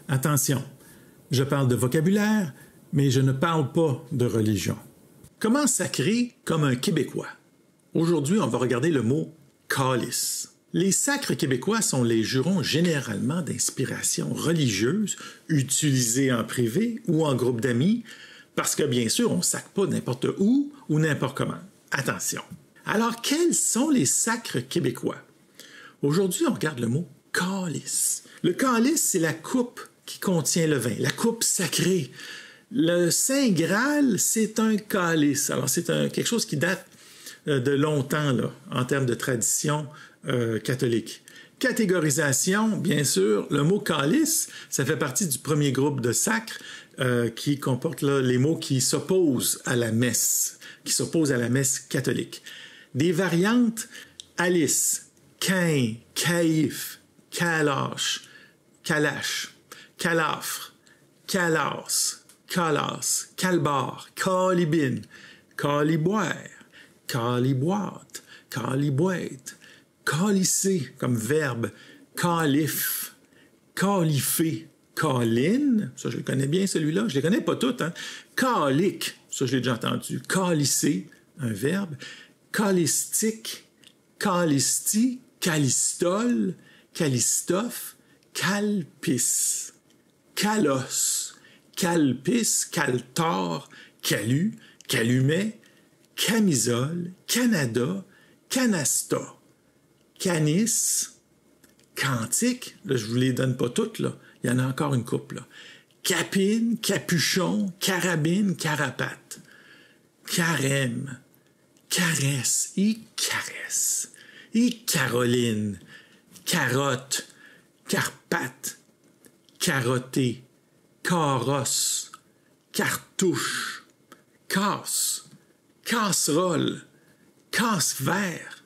Attention, je parle de vocabulaire, mais je ne parle pas de religion. Comment sacrer comme un Québécois? Aujourd'hui, on va regarder le mot « calice ». Les sacres québécois sont les jurons généralement d'inspiration religieuse, utilisés en privé ou en groupe d'amis, parce que bien sûr, on ne sacre pas n'importe où ou n'importe comment. Attention. Alors, quels sont les sacres québécois? Aujourd'hui, on regarde le mot « calice ». Le calice, c'est la coupe qui contient le vin, la coupe sacrée. Le Saint Graal, c'est un calice. Alors, c'est quelque chose qui date de longtemps là, en termes de tradition catholique. Catégorisation, bien sûr, le mot calice, ça fait partie du premier groupe de sacres qui comporte là, les mots qui s'opposent à la messe, catholique. Des variantes, alice, quin, caïf, calache, calache, calafre, calas, calas, calbar, calibine, caliboire, caliboite, caliboite, calisser comme verbe, calif, califé, caline, ça je le connais bien celui-là, je les connais pas toutes, hein. Calique, ça je l'ai déjà entendu, calisser, un verbe, calistique, calisti, calistole, calistophe, calpis, calos, calpis, caltor, calu, calumet, camisole, Canada, canasta, canis, cantique, là je vous les donne pas toutes, là. Il y en a encore une couple, là. Capine, capuchon, carabine, carapate, carême, caresse, Caroline, carotte, carpate, carotté, carrosse, cartouche, casse, casserole, casse-verre,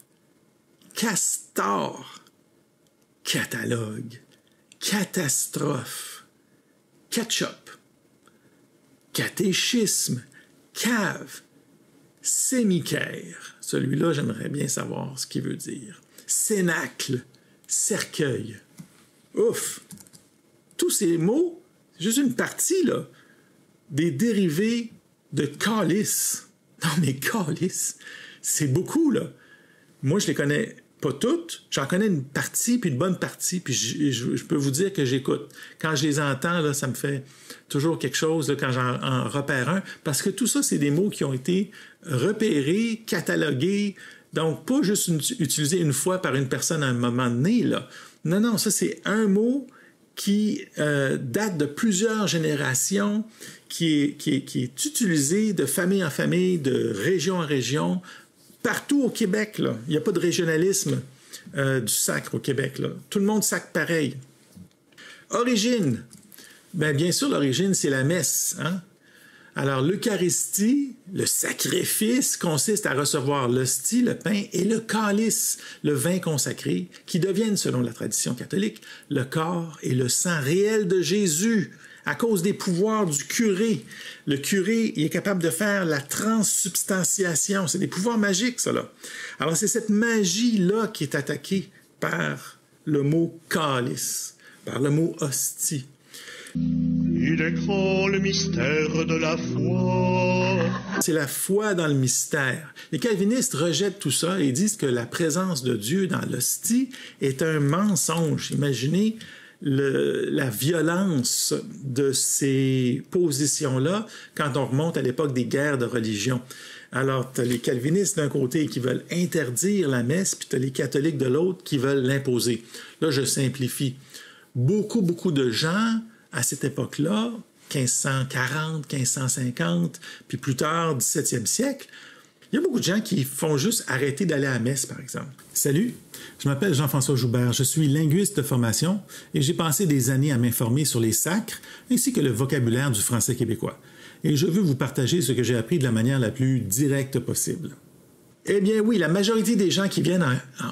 castor, catalogue, catastrophe, ketchup, catéchisme, cave, sémicaire. Celui-là, j'aimerais bien savoir ce qu'il veut dire. Cénacle, cercueil. Ouf! Tous ces mots, c'est juste une partie, là, des dérivés de calice. Non, mais calice, c'est beaucoup, là. Moi, je les connais pas toutes. J'en connais une partie, puis une bonne partie, puis je peux vous dire que j'écoute. Quand je les entends, là, ça me fait toujours quelque chose là, quand j'en repère un, parce que tout ça, c'est des mots qui ont été repérés, catalogués, donc pas juste utilisés une fois par une personne à un moment donné, là. Non, ça, c'est un mot qui date de plusieurs générations, qui est utilisé de famille en famille, de région en région, partout au Québec, là. Il n'y a pas de régionalisme du sacre au Québec, là. Tout le monde sacre pareil. Origine. Bien sûr, l'origine, c'est la messe, hein? Alors, l'Eucharistie, le sacrifice, consiste à recevoir l'hostie, le pain et le calice, le vin consacré, qui deviennent, selon la tradition catholique, le corps et le sang réel de Jésus, à cause des pouvoirs du curé. Le curé, il est capable de faire la transsubstantiation. C'est des pouvoirs magiques, ça, là. Alors, c'est cette magie-là qui est attaquée par le mot calice, par le mot hostie. Il est grand le mystère de la foi. C'est la foi dans le mystère. Les calvinistes rejettent tout ça et disent que la présence de Dieu dans l'hostie est un mensonge. Imaginez la violence de ces positions-là quand on remonte à l'époque des guerres de religion. Alors, tu as les calvinistes d'un côté qui veulent interdire la messe, puis tu as les catholiques de l'autre qui veulent l'imposer. Là, je simplifie. Beaucoup de gens à cette époque-là, 1540, 1550, puis plus tard, 17e siècle, il y a beaucoup de gens qui font juste arrêter d'aller à la messe, par exemple. Salut, je m'appelle Jean-François Joubert, je suis linguiste de formation et j'ai passé des années à m'informer sur les sacres ainsi que le vocabulaire du français québécois. Et je veux vous partager ce que j'ai appris de la manière la plus directe possible. Eh bien oui, la majorité des gens qui viennent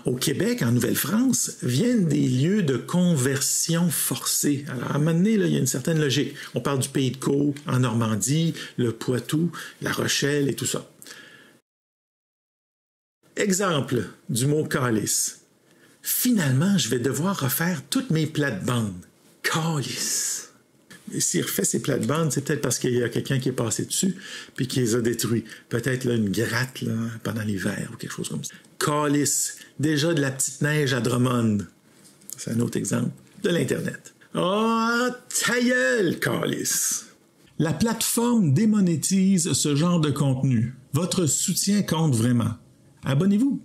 au Québec, en Nouvelle-France, viennent des lieux de conversion forcée. Alors, à un moment donné, là, il y a une certaine logique. On parle du Pays de Caux, en Normandie, le Poitou, La Rochelle et tout ça. Exemple du mot « calice ». Finalement, je vais devoir refaire toutes mes plates-bandes. Calice. s'il refait ses plates-bandes, c'est peut-être parce qu'il y a quelqu'un qui est passé dessus puis qui les a détruits. Peut-être là, une gratte là, pendant l'hiver ou quelque chose comme ça. Calisse, déjà de la petite neige à Drummond. C'est un autre exemple de l'Internet. Oh, ta gueule, calisse! La plateforme démonétise ce genre de contenu. Votre soutien compte vraiment. Abonnez-vous.